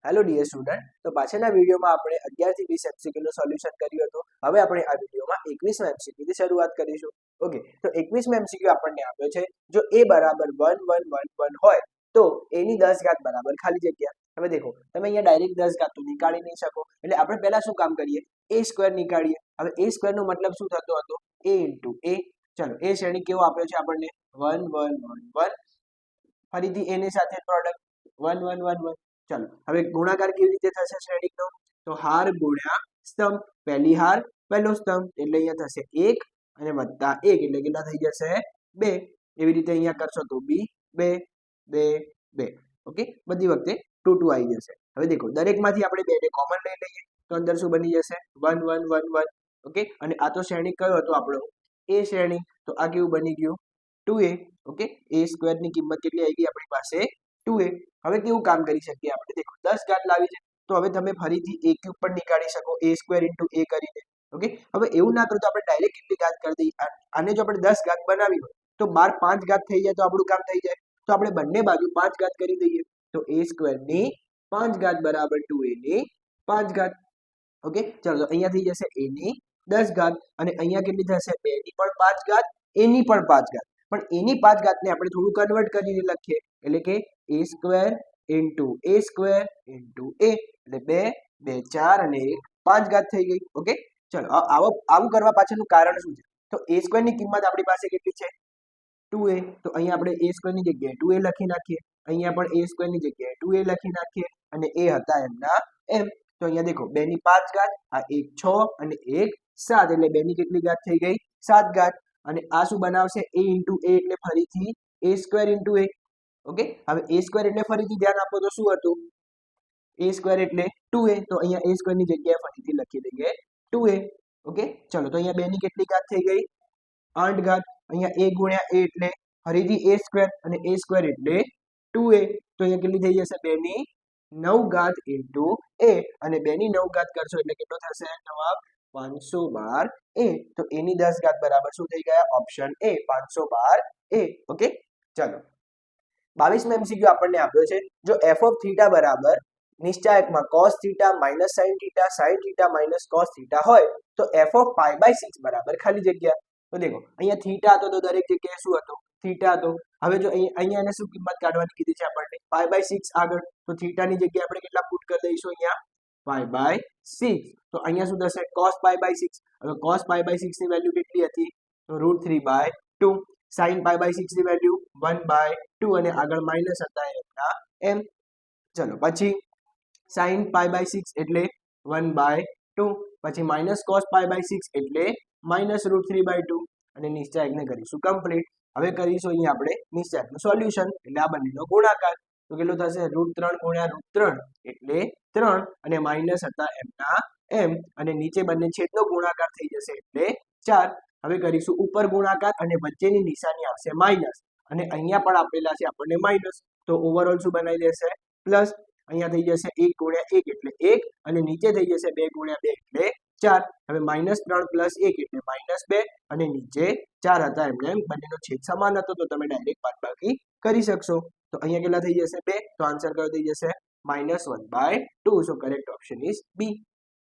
Hello dear student, તો પાછળના વિડીયોમાં આપણે 11 થી 20 એમસીક્યુનું સોલ્યુશન કર્યું હતું. હવે આપણે આ વિડીયોમાં 21મા એમસીક્યુથી શરૂઆત કરીશું. ઓકે, તો 21મા એમસીક્યુ આપણને આપ્યો છે, જો a બરાબર 1 1 1 1 હોય તો a ની 10 ઘાત બરાબર ખાલી જગ્યા. હવે દેખો, તમે અહીંયા ડાયરેક્ટ 10 ઘાત તો નીકાળી નહીં શકો, એટલે આપણે પહેલા શું કામ કરીએ, a સ્ક્વેર નીકાળીએ. હવે a સ્ક્વેર નો મતલબ શું થતો હતો, a ઇન્ટુ a. ચલો, એ શ્રેણી કેવો આપ્યો છે આપણને, 1 1 1 1. ફરીથી a ની સાથે પ્રોડક્ટ 1 1 1 1. ચાલો, હવે ગુણાકાર કેવી રીતે થશે શ્રેણીનો, તો હાર ગુણ્યા સ્તંભ. પહેલી હાર પહેલો સ્તંભ, એટલે અહીંયા થશે 1 અને વત્તા 1 એટલે કેટલા થઈ જશે, 2. એવી રીતે અહીંયા કરશો તો b 2 2 2. ઓકે, બધી વખતે 2 2 આવી જશે. હવે દેખો, દરેકમાંથી આપણે 2 ને કોમન લઈ લઈએ તો અંદર શું બની જશે, 1 1 1 1. ઓકે, અને આ તો શ્રેણી કયો હતો આપણો, a શ્રેણી. તો આ કેવું બની ગયું, 2a. ઓકે, a સ્ક્વેર ની કિંમત કેટલી આવી ગઈ આપણી પાસે, 2a. હવે કેવું કામ કરી શકીએ આપણે, દેખો 10 ઘાત લાવી છે તો હવે તમે ફરીથી a ક્યુબ પણ નીકાળી શકો, a સ્ક્વેર ઇન્ટુ a કરીને. ઓકે, હવે એવું ના કરો તો આપણે ડાયરેક્ટ કેટલી ઘાત કરી દઈએ, આને જો આપણે 10 ઘાત બનાવી હોય તો બાર 5 ઘાત થઈ જાય તો આપણું કામ થઈ જાય. તો આપણે બંને બાજુ 5 ઘાત કરી દઈએ, તો a સ્ક્વેર ની 5 ઘાત બરાબર 2a ની 5 ઘાત. ઓકે, ચલો તો અહીંયા થઈ જશે a ની 10 ઘાત અને અહીંયા કેટલી થશે, 2 ની પણ 5 ઘાત, a ની પણ 5 ઘાત. પણ a ની 5 ઘાતને આપણે થોડું કન્વર્ટ કરીને લખીએ, એટલે કે a square into a square into a, એટલે 2 2 4 અને 1 5 ઘાત થઈ ગઈ. ઓકે, ચલો આવું કરવા પાછળનું કારણ શું છે, તો a સ્ક્વેર ની કિંમત આપણી પાસે કેટલી છે, 2a. તો અહીંયા આપણે a સ્ક્વેર ની જગ્યાએ 2a લખી નાખીએ, અહીંયા પણ a સ્ક્વેર ની જગ્યાએ 2a લખી નાખીએ, અને a હતા એમના એમ. તો અહીંયા દેખો 2 ની 5 ઘાત, આ 1 6 અને 1 7, એટલે 2 ની કેટલી ઘાત થઈ ગઈ, 7 ઘાત. અને આ શું બનાવશે, a ઇન્ટુ a એટલે ફરીથી a square into a. Okay, હવે a સ્ક્વેર એટલે ફરીથી ધ્યાન આપો તો શું હતું, a સ્ક્વેર એટલે 2a. તો અહીંયા a સ્ક્વેર ની જગ્યાએ ફરીથી લખી દઈએ 2a. ઓકે, ચલો તો અહીંયા 2 ની કેટલી ઘાત થઈ ગઈ, 8 ઘાત. અહીંયા a ગુણ્યા a એટલે ફરીથી a સ્ક્વેર, અને a સ્ક્વેર એટલે 2a. તો અહીંયા કેટલી થઈ જશે, 2 ની 9 ઘાત ઇન્ટુ a, અને 2 ની 9 ઘાત કરશો એટલે કેટલો થશે જવાબ, 512a. તો a ની 10 ઘાત બરાબર શું થઈ ગયા, ઓપ્શન a 512a. ઓકે, ચલો 22મો એમસીક્યુ આપણને આપ્યો છે, જો f ઓફ થીટા બરાબર નિશ્ચાયકમાં cos theta minus sin theta minus cos theta હોય તો f ઓફ પાઈ બાય 6 બરાબર ખાલી જગ્યા. તો દેખો, અહીંયા થીટા હતો તો દરેક જગ્યાએ શું હતો, થીટા હતો. હવે જો અહીંયા એને શું કિંમત કાઢવાની કીધી છે આપણને, પાઈ બાય 6 આગળ. તો થીટાની જગ્યાએ આપણે કેટલા પુટ કરી દઈશું, અહીંયા પાઈ બાય 6. તો અહીંયા શું થશે, cos પાઈ બાય 6. હવે cos પાઈ બાય 6 ની વેલ્યુ કેટલી હતી, તો √3/2. sin પાઈ બાય 6 ની વેલ્યુ 1/2, અને આગળ માઇનસ હતા એમના એમ. ચલો પછી sin પાઈ બાય 6 એટલે 1/2, પછી માઇનસ cos પાઈ બાય 6 એટલે માઇનસ √3/2, અને નિશ્ચાયકને કરીશું કમ્પ્લીટ. હવે કરીશું અહીંયા આપણે નિશ્ચાયકનું સોલ્યુશન, એટલે આ બંનેનો ગુણાકાર. તો કેટલું થશે, √3 ગુણ્યા √3 એટલે 3, અને માઇનસ હતા એમના એમ, અને નીચે બંને છેદનો ગુણાકાર થઈ જશે એટલે 4. હવે કરીશું ઉપર ગુણાકાર, અને વચ્ચેની નિશાની આવશે માઇનસ, અને અહીંયા પણ આપેલા છે આપણને માઇનસ. તો ઓવરઓલ શું બનાવી દેશે, પ્લસ. અહીંયા થઈ જશે 1 ગુણ્યા 1 એટલે 1, અને નીચે થઈ જશે 2 ગુણ્યા 2 એટલે 4. હવે -3 પ્લસ 1 એટલે -2, અને નીચે 4 હતા એમને એમ, બંનેનો છેદ સમાન હતો તો તમે ડાયરેક્ટ બાદબાકી કરી શકશો. તો અહીંયા કેટલા થઈ જશે, 2. તો આન્સર કયો થઈ જશે, -1/2. So correct option is B.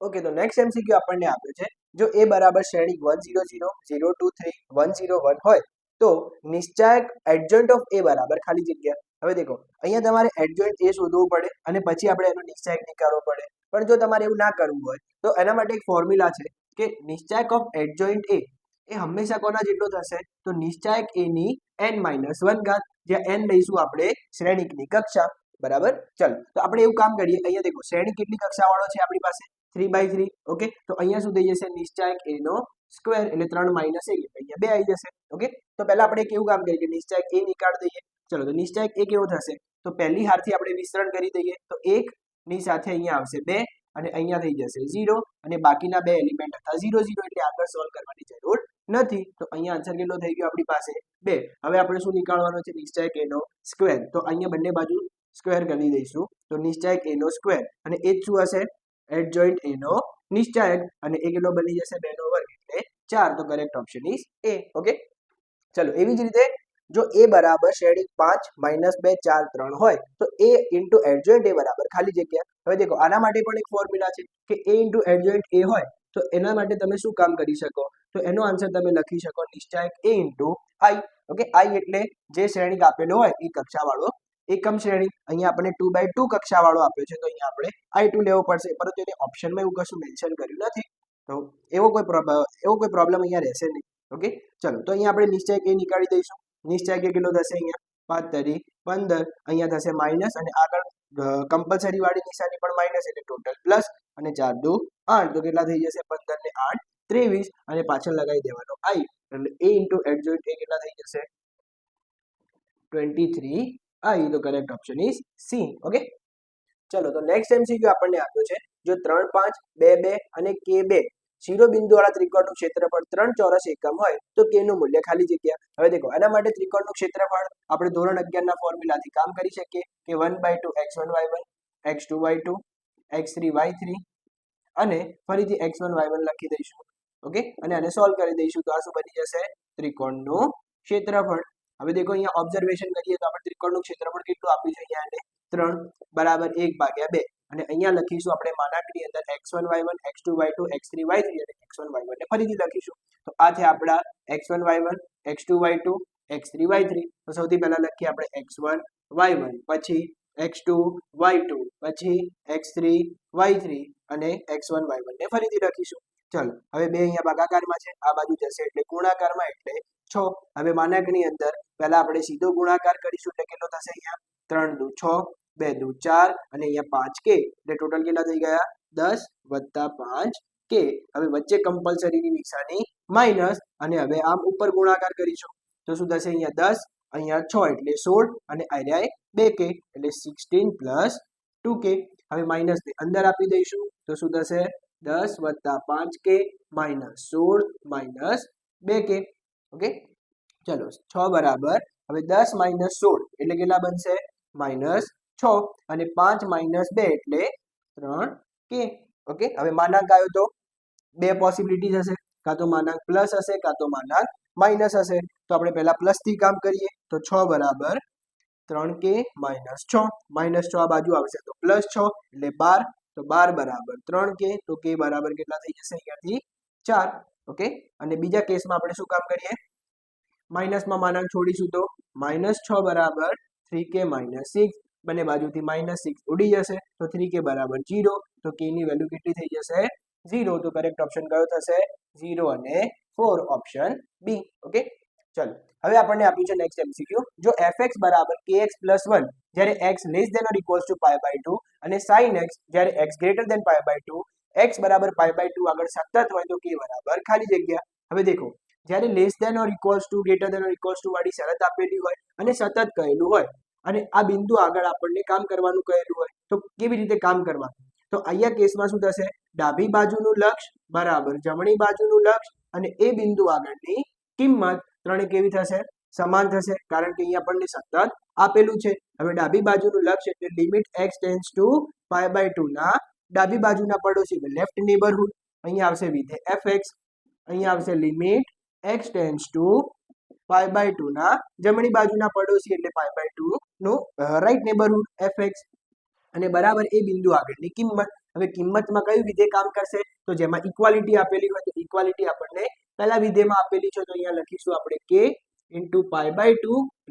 Okay, તો નેક્સ્ટ એમસીક્યુ આપણને આપ્યો છે, જો a બરાબર શ્રેણી 1 0 0 0 2 3 1 0 1 હોય તો નિશ્ચાયક એડજોઇન્ટ ઓફ a બરાબર ખાલી જગ્યા. હવે દેખો, અહીંયા તમારે એડજોઇન્ટ a શોધવું પડે, અને પછી આપણે એનો નિશ્ચાયક નીકાળવો પડે. પણ જો તમારે એવું ના કરવું હોય તો એના માટે એક ફોર્મ્યુલા છે કે નિશ્ચાયક ઓફ એડજોઇન્ટ a એ હંમેશા કોના જેટલો થશે, તો નિશ્ચાયક a ની n-1 ઘાત, જ્યાં n લઈશું આપણે શ્રેણીકની કક્ષા. બરાબર, ચલો તો આપણે એવું કામ કરીએ, અહીંયા દેખો શ્રેણી કેટલી કક્ષાવાળો છે આપણી પાસે, 3/3. ઓકે, તો અહીંયા શું થઈ જશે, નિશ્ચાયક a નો સ્ક્વેર એટલે 3 - 1 એટલે અહીંયા 2 આવી જશે. ઓકે, તો પહેલા આપણે કેવું કામ કરીએ કે નિશ્ચાયક a નીકાળી દઈએ. ચલો તો નિશ્ચાયક a કેવો થશે, તો પહેલી હારથી આપણે વિસ્તરણ કરી દઈએ, તો 1 ની સાથે અહીંયા આવશે 2, અને અહીંયા થઈ જશે 0, અને બાકીના બે એલિમેન્ટ હતા 0 0, એટલે આગળ સોલ્વ કરવાની જરૂર નથી. તો અહીંયા આન્સર કેટલો થઈ ગયો આપણી પાસે, 2. હવે આપણે શું નીકાળવાનો છે, નિશ્ચાયક a નો સ્ક્વેર. તો અહીંયા બંને બાજુ સ્ક્વેર કરી દઈશું, તો નિશ્ચાયક a નો સ્ક્વેર, અને એ જ શું હશે, એડજોઇન્ટ a નો નિશ્ચાયક, અને એ કેટલો બની જશે, 2 નો વર્ગ એટલે 4. તો correct option is A. Okay, ચલો એવી જ રીતે જો એ બરાબર શ્રેણી 5 -2 4 3 હોય તો એ ઇન્ટુ એડજોઇન્ટ એ બરાબર ખાલી જગ્યા. હવે દેખો આના માટે પણ એક ફોર્મ્યુલા છે કે એ ઇન્ટુ એડજોઇન્ટ એ હોય તો એના માટે તમે શું કામ કરી શકો, તો એનો આન્સર તમે લખી શકો નિશ્ચાયક એ ઇન્ટુ આઈ. ઓકે, આઈ એટલે જે શ્રેણિક આપેલો હોય એ કક્ષાવાળો એકમ શ્રેણી. અહીંયા આપણે 2/2 કક્ષાવાળો આપ્યો છે તો અહીંયા આપણે i2 લેવો પડશે, પરંતુ એને ઓપ્શનમાં એવું કશું મેન્શન કર્યું નથી, તો એવો કોઈ પ્રોબ્લેમ અહીંયા રહેશે નહીં. ઓકે, ચલો તો અહીંયા આપણે નિશ્ચયક એ નીકાળી દઈશું. નિશ્ચયક એ કેટલો થશે અહીંયા 5 તરી 15, અહીંયા થશે માઇનસ અને આગળ કમ્પલસરી વાળી નિશાની પણ માઇનસ એટલે ટોટલ પ્લસ અને 4 દુ 8, તો કેટલા થઈ જશે 15 ને 8 23 અને પાછળ લગાવી દેવાનો i એટલે a ઇન્ટુ એડજોઇન્ટ એ કેટલા થઈ જશે 23 i. તો correct option is C. Okay, ચલો તો નેક્સ્ટ એમસીક્યુ આપણને આપ્યો છે જો 3 5 2 2 અને k2 શિરોબિંદુવાળા ત્રિકોણનું ક્ષેત્રફળ 3 ચોરસ એકમ હોય તો k નું મૂલ્ય ખાલી જગ્યા. હવે દેખો આના માટે ત્રિકોણનું ક્ષેત્રફળ આપણે ધોરણ 11 ના ફોર્મ્યુલાથી કામ કરી શકીએ કે 1/2 x1 y1 x2 y2 x3 y3 અને ફરીથી x1 y1 લખી દઈશું. ઓકે, અને આને સોલ્વ કરી દઈશું તો આ શું બની જશે ત્રિકોણનું ક્ષેત્રફળ. હવે દેખો અહીંયા ઓબ્ઝર્વેશન કરીએ તો આપણે ત્રિકોણનું ક્ષેત્રફળ કેટલું આપ્યું છે અહીંયા 3 બરાબર 1/2 અને અહીંયા લખીશું આપણે માનાંકની અંદર x1 y1 x2 y2 x3 y3 અને x1 y1 ને ફરીથી લખીશું. તો આ છે આપણા x1 y1 x2 y2 x3 y3. તો સૌથી પહેલા લખીએ આપણે x1 y1 પછી x2 y2 પછી x3 y3 અને x1 y1 ને ફરીથી લખીશું. ચલો હવે બે અહીંયા ભાગાકારમાં છે, આ બાજુ જશે એટલે ગુણાકારમાં એટલે 6. હવે માનાંકની અંદર પહેલા આપણે સીધો ગુણાકાર કરીશું એટલે કેટલો થશે અહીંયા 3 દુ 6 2 દુ 4 અને અહીંયા 5k એટલે ટોટલ કેટલા થઈ ગયા 10 + 5k. હવે વચ્ચે કમ્પલસરીની નિશાની માઇનસ અને હવે આમ ઉપર ગુણાકાર કરીશું તો શું થશે અહીંયા 10 અહીંયા 6 એટલે 16 અને આર્યા 2k એટલે 16 + 2k. હવે માઇનસ ને અંદર આપી દઈશું તો શું થશે 10 + 5k -16 - 2k. ઓકે, ચલો 6 બરાબર હવે 10 - 16 એટલે કેટલા બનશે -6 અને 5 - 2 એટલે 3k. ઓકે, હવે માનાંક આવ્યો તો બે પોસિબિલિટી હશે, કાં તો માનાંક પ્લસ હશે કાં તો માનાંક માઇનસ હશે. તો આપણે પહેલા પ્લસ થી કામ કરીએ તો 6 બરાબર 3k - 6 -6 આ બાજુ આવશે તો +6 એટલે 12, તો 12 બરાબર 3k, તો k બરાબર કેટલા થઈ જશે અહીંયાથી 4. ઓકે, અને બીજા કેસમાં આપણે શું કામ કરીએ માઇનસમાં માનાંક છોડીશું તો -6 બરાબર 3k - 6, બંને બાજુથી -6 ઉડી જશે તો 3k બરાબર 0, તો k ની વેલ્યુ કેટલી થઈ જશે 0. તો કરેક્ટ ઓપ્શન કયો થશે 0 અને 4 ઓપ્શન બી. ઓકે, ચલો હવે આપણને આપ્યું છે નેક્સ્ટ એમસીક્યુ જો fx બરાબર kx + 1 જ્યારે x <= π/2 અને sin x જ્યારે x <= π/2 x બરાબર π/2 આગળ સતત હોય તો k બરાબર ખાલી જગ્યા. હવે દેખો જ્યારે <= વાળી શરત આપેલી હોય અને સતત કહેલું હોય અને આ બિંદુ આગળ આપણને કામ કરવાનું કહેલું હોય તો કેવી રીતે કામ કરવાનું, તો અહીંયા કેસમાં શું થશે ડાબી બાજુનું લક્ષ બરાબર જમણી બાજુનું લક્ષ અને એ બિંદુ આગળની કિંમત ત્રણે કેવી થશે સમાન થશે કારણ કે અહીંયા આપણને સતત આપેલું છે. હવે ડાબી બાજુનું લક્ષ એટલે લિમિટ x → π/2 ના ડાબી બાજુના પડોશી લેફ્ટ નેબરહુડ, અહીંયા આવશે વિધેય fx, અહીંયા આવશે લિમિટ x → π/2 ના જમણી બાજુના પડોશી એટલે π/2 નું રાઈટ નેબરહુડ fx અને બરાબર એ બિંદુ આગળની કિંમત. હવે કિંમતમાં કયું વિધેય કામ કરશે તો જેમાં ઇક્વાલિટી આપેલી હોય તો ઇક્વાલિટી આપણને પહેલા વિધેયમાં આપેલી છે તો અહીંયા લખીશું આપણે k × π/2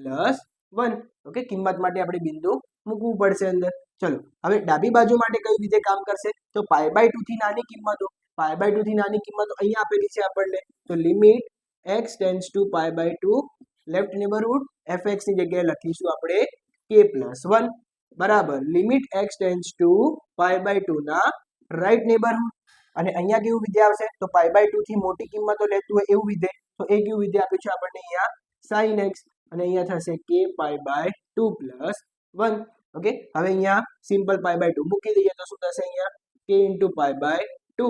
+ 1. ઓકે, કિંમત માટે આપણે બિંદુ મૂકવું પડશે અંદર. ચલો હવે ડાબી બાજુ માટે કયું વિધેય કામ કરશે તો π/2 થી નાની કિંમતો, π/2 થી નાની કિંમતો અહીંયા આપેલી છે આપણને તો limit x → π/2 left neighbourhood fx ની જગ્યાએ લખીશું આપણે k + 1 બરાબર લિમિટ x → π/2 ના રાઈટ નેબરહુડ અને અહીંયા કેવું વિધેય આવશે તો π/2 થી મોટી કિંમતો લેતું હોય એવું વિધેય, તો એ કેવું વિધેય આપ્યું છે આપણને અહીંયા sin x અને અહીંયા થશે k π/2 + 1. ઓકે, હવે અહીંયા સિમ્પલ π/2 મૂકી દઈએ તો શું થશે અહીંયા k × π/2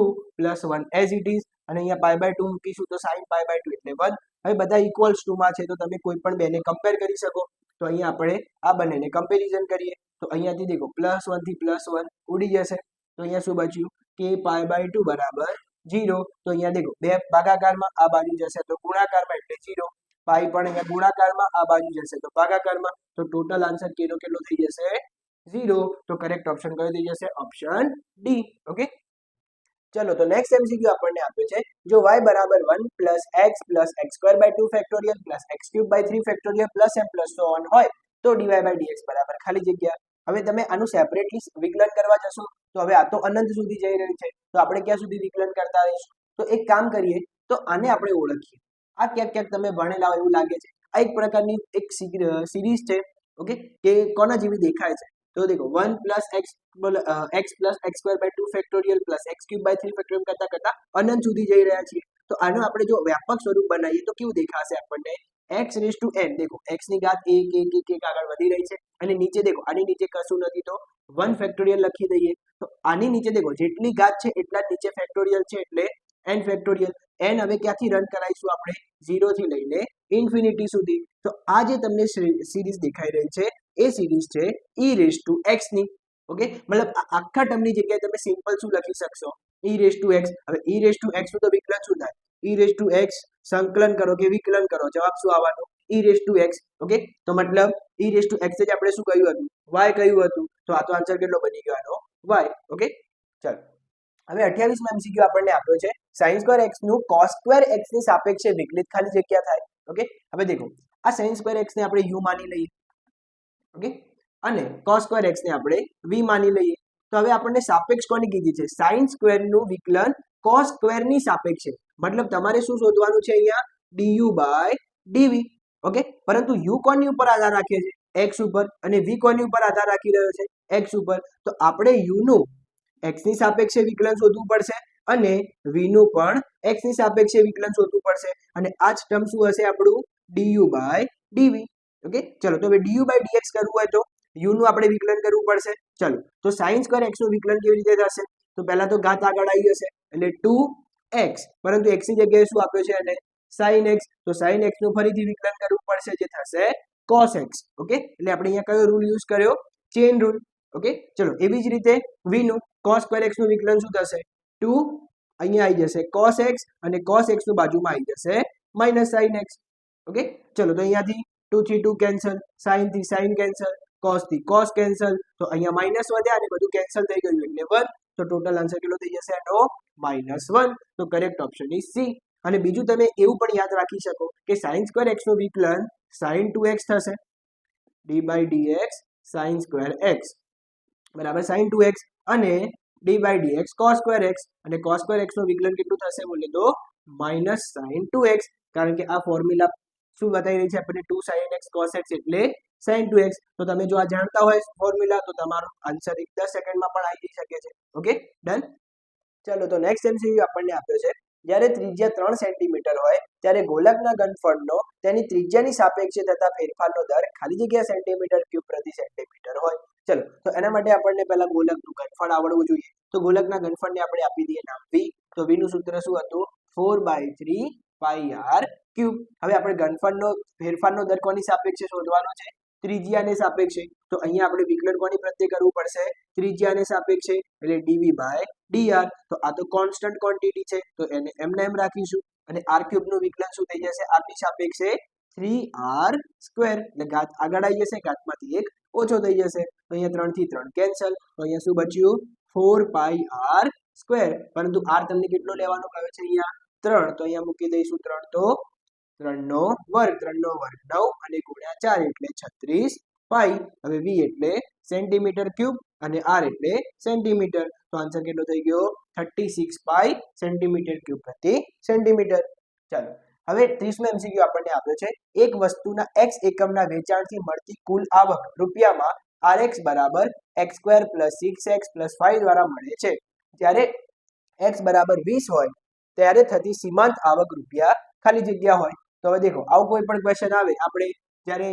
+ 1 એઝ ઇટ ઇઝ અને અહીંયા π/2 મૂકીશું તો sin π/2 એટલે 1. હવે બધા ઇક્વલ્સ ટુ માં છે તો તમે કોઈ પણ બેને કમ્પેર કરી શકો, તો અહીંયા આપણે આ બંનેને કમ્પેરિઝન કરીએ તો અહીંયાથી દેખો +1 થી +1 ઉડી જશે તો અહીંયા શું બચ્યું k π/2 બરાબર 0. તો અહીંયા દેખો બે ભાગાકારમાં આ બાજુ જશે તો ગુણાકારમાં એટલે 0 પાઈ પણ અહીંયા ગુણાકારમાં આ બાજુ જશે તો ભાગાકારમાં, તો ટોટલ આન્સર કેનો કેટલો થઈ જશે 0. તો કરેક્ટ ઓપ્શન કયો થઈ જશે ઓપ્શન ડી. ઓકે, ચલો તો નેક્સ્ટ એમસીક્યુ આપણને આપ્યો છે જો y બરાબર 1 plus x plus x square by 2 factorial plus x cube by 3 factorial plus m plus so on હોય તો dy બાય dx બરાબર ખાલી જગ્યા. હવે તમે આનું સેપરેટલી વિકલન કરવા જશો તો હવે આ તો અનંત સુધી જઈ રહ્યું છે તો આપણે ક્યાં સુધી વિકલન કરતા રહીશું. તો એક કામ કરીએ, તો આને આપણે ઓળખીએ. આ ક્યાંક ક્યાંક તમે ભણેલા હોય એવું લાગે છે. આ એક પ્રકારની એક સિરીઝ છે. ઓકે, કે કોના જેવી દેખાય છે. તો દેખો 1 plus x plus x square by 2 factorial plus x cube by 3 factorial કરતા કરતા અનંત સુધી જઈ રહ્યા છીએ. તો આનું આપણે જો વ્યાપક સ્વરૂપ બનાવીએ તો કેવું દેખાશે આપણને x રેઝ ટુ n. દેખો x ની ઘાત 1 1 1 1 આગળ વધી રહી છે અને નીચે દેખો આની નીચે કશું નથી તો 1 ફેક્ટોરિયલ લખી દઈએ. તો આની નીચે દેખો જેટલી ઘાત છે એટલા જ નીચે ફેક્ટોરિયલ છે એટલે n ફેક્ટોરિયલ. n હવે ક્યાંથી રન કરાવીશું આપણે 0 થી લઈને ઇન્ફિનિટી સુધી. તો આ જે તમને સિરીઝ દેખાઈ રહી છે એ સિરીઝ છે e રેઝ ટુ x ની. ઓકે, મતલબ આખા ટર્મની જગ્યાએ તમે સિમ્પલ શું લખી શકશો e રેઝ ટુ x. હવે e રેઝ ટુ x નું તો વિકલન શું થાય e રેઝ ટુ x સંકલન કરો કે વિકલન કરો જવાબ શું આવવાનો e raise to x. Okay, તો મતલબ e રેઝ ટુ x જ આપણે શું કહ્યું હતું y કહ્યું હતું. તો આ તો આન્સર કેટલો બની ગયો આનો y. ઓકે, ચલો હવે 28 માં એમસીક્યુ આપણને આપ્યો છે sin સ્ક્વેર x નું cos સ્ક્વેર x ની સાપેક્ષે વિકલિત ખાલી જગ્યા થાય. ઓકે, હવે દેખો આ sin સ્ક્વેર x ને આપણે u માની લઈએ. ઓકે, અને cos સ્ક્વેર x ને આપણે v માની લઈએ. તો હવે આપણને સાપેક્ષ કોની કીધી છે sin સ્ક્વેર નું વિકલન cos સ્ક્વેર ની સાપેક્ષે. મતલબ તમારે શું શોધવાનું છે અહીંયા du બાય dv. ઓકે, પરંતુ u કોની ઉપર આધાર રાખે છે x ઉપર અને v કોની ઉપર આધાર રાખી રહ્યો છે x ઉપર. તો આપણે u નું x ની સાપેક્ષે વિકલન શોધવું પડશે અને v નું પણ x ની સાપેક્ષે વિકલન શોધવું પડશે અને આ જ ટર્મ શું હશે આપણું du બાય dv. ઓકે, ચલો તો હવે du બાય dx કરવું હોય તો u નું આપણે વિકલન કરવું પડશે. ચલો તો sin સ્ક્વેર x નું વિકલન કેવી રીતે થશે તો પહેલા તો ઘાત આગળ આવી જશે એટલે 2x, પરંતુ x ની જગ્યાએ શું આપ્યો છે અને sin x. તો sin x નું ફરીથી વિકલન કરવું પડશે જે થશે cos x. ઓકે, એટલે આપણે અહીંયા કયો રૂલ યુઝ કર્યો ચેન રૂલ. ઓકે, ચલો એવી જ રીતે v નું cos સ્ક્વેર x નું વિકલન શું થશે 2 અહીંયા આવી જશે cos x અને cos x નું બાજુમાં આવી જશે માઇનસ sin x. ઓકે, ચલો તો અહીંયાથી 2 થી 2 કેન્સલ, sin થી sin કેન્સલ, cos થી cos કેન્સલ. તો અહીંયા માઇનસ વધ્યા અને બધું કેન્સલ થઈ ગયું એટલે 1. તો ટોટલ આન્સર કેટલો થઈ જશે આનો -1. તો કરેક્ટ ઓપ્શન ઇઝ સી. અને બીજું તમે એવું પણ યાદ રાખી શકો કે sin સ્ક્વેર x નું વિકલન sin 2x થશે d by dx sin square x બરાબર sin 2x અને d by dx cos square x અને cos સ્ક્વેર x નું વિકલન કેટલું થશે બોલે તો માઇનસ sin 2x. કારણ કે આ ફોર્મ્યુલા શું બતાવી રહી છે આપણને 2 sin x cos x એટલે sin 2x. તો તમે જો આ જાણતા હોય ફોર્મ્યુલા તો તમારો આન્સર 10 સેકન્ડમાં પણ આવી શકે છે. Okay, done. ચલો તો નેક્સ્ટ એમસીક્યુ આપણને આપ્યો છે જ્યારે ત્રિજ્યા 3 સેન્ટીમીટર હોય ત્યારે ગોલકના ઘનફળનો તેની ત્રિજ્યાની સાપેક્ષે થતા ફેરફારનો દર ખાલી જગ્યા સેન્ટીમીટર ક્યુબ પ્રતિ સેન્ટીમીટર હોય. ચલો તો એના માટે આપણને પહેલા ગોલકનું ઘનફળ આવડવું જોઈએ. તો ગોલકના ઘનફળને આપણે આપી દઈએ નામ v. તો v નું સૂત્ર શું હતું 4/3 પાઈ r ક્યુબ. હવે આપણે ઘનફળનો ફેરફારનો દર કોની સાપેક્ષે શોધવાનો છે ત્રિજ્યાને સાપેક્ષે. તો અહીંયા આપણે વિકલન કોની પ્રત્યે કરવું પડશે ત્રિજ્યાને સાપેક્ષે એટલે dv બાય dr. તો આ તો કોન્સ્ટન્ટ ક્વોન્ટિટી છે તો એને એમને એમ રાખીશું અને r ક્યુબ નું વિકલન શું થઈ જશે r ની સાપેક્ષે 3r સ્ક્વેર. એટલે ઘાત આગળ આવી જશે, ઘાતમાંથી 1 ઓછો થઈ જશે. તો અહીંયા 3 થી 3 કેન્સલ. તો અહીંયા શું બચ્યું 4 પાઈ r સ્ક્વેર. પરંતુ r તમને કેટલો લેવાનો કહ્યો છે અહીંયા 3. તો અહીંયા મૂકી દઈશું 3 તો 3 નો વર્ગ 9 અને ગુણ્યા 4 એટલે 36 પાઈ. હવે v એટલે સેન્ટીમીટર ક્યુબ અને r એટલે સેન્ટીમીટર. તો આન્સર કેટલો થઈ ગયો 36 પાઈ સેન્ટીમીટર ક્યુબ પ્રતિ સેન્ટીમીટર. ચાલો હવે 30મો એમસીક્યુ આપણને આપ્યો છે એક વસ્તુના x એકમના વેચાણથી મળતી કુલ આવક રૂપિયામાં rx બરાબર x² + 6x + 5 દ્વારા મળે છે. જ્યારે x બરાબર 20 હોય ત્યારે થતી સીમાંત આવક રૂપિયા ખાલી જગ્યા હોય. તો હવે દેખો આવું કોઈ પણ ક્વેશ્ચન આવે આપણે જ્યારે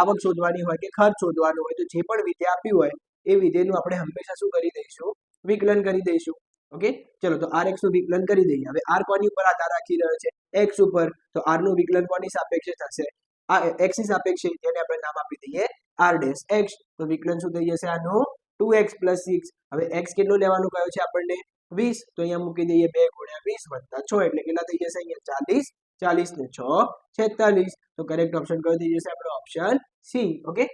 આવક શોધવાની હોય કે ખર્ચ શોધવાનો હોય તો જે પણ વિધેય આપ્યું હોય એ વિધેયનું આપણે હંમેશા શું કરી દઈશું વિકલન કરી દઈશું. ઓકે, ચલો તો rx નું વિકલન કરી દઈએ. હવે r કોની ઉપર આધાર રાખી રહ્યો છે x ઉપર. તો r નું વિકલન કોની સાપેક્ષે થશે આ x ની સાપેક્ષે, જેને આપણે નામ આપી દઈએ r ડેશ x. તો વિકલન શું થઈ જશે આનું 2x + 6. હવે x કેટલું લેવાનું કહ્યું છે આપણને 20. તો અહીંયા મૂકી દઈએ 2 × 20 + 6 એટલે કેટલા થઈ જશે અહીંયા 40 40 ને 6 46. તો કરેક્ટ ઓપ્શન કયો થઈ જશે આપણો ઓપ્શન સી. ઓકે.